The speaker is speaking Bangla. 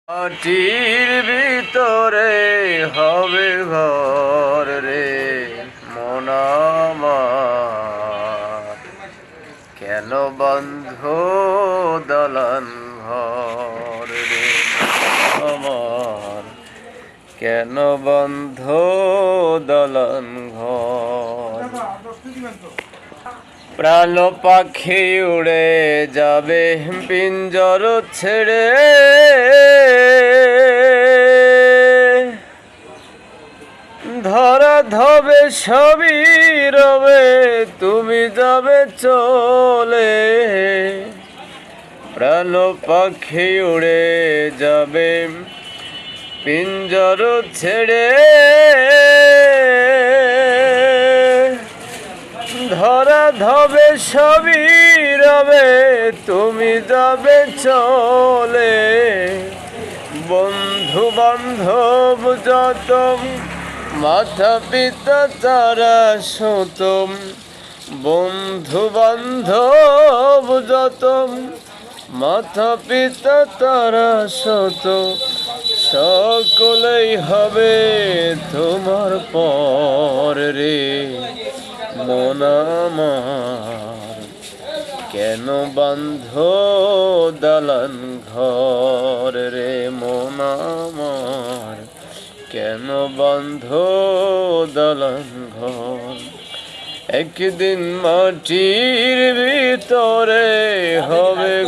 মাটির ভিতরে হবে ঘর রে মন আমার, কেন বন্ধ দলন ঘর রে আমার, কেন বন্ধ দলন ঘর। প্রাণ পাখি উড়ে যাবে পিঞ্জর ছেড়ে, ধরা ধবে সবই রবে তুমি যাবে চলে। প্রাণ পাখি উড়ে যাবে পিঞ্জর ছেড়ে, ধরা ধবে সবই রবে তুমি যাবে চলে। বন্ধু বান্ধব যত মাতা পিতা তারা শত, বন্ধু বান্ধব যত মাতা পিতা তারা শত, সকলেই হবে তোমার পর রে মন আমার, কেন বন্ধ দলন ঘর রে মন আমার, কেন বন্ধ দলন ঘর। একদিন মাটির ভিতরে হবে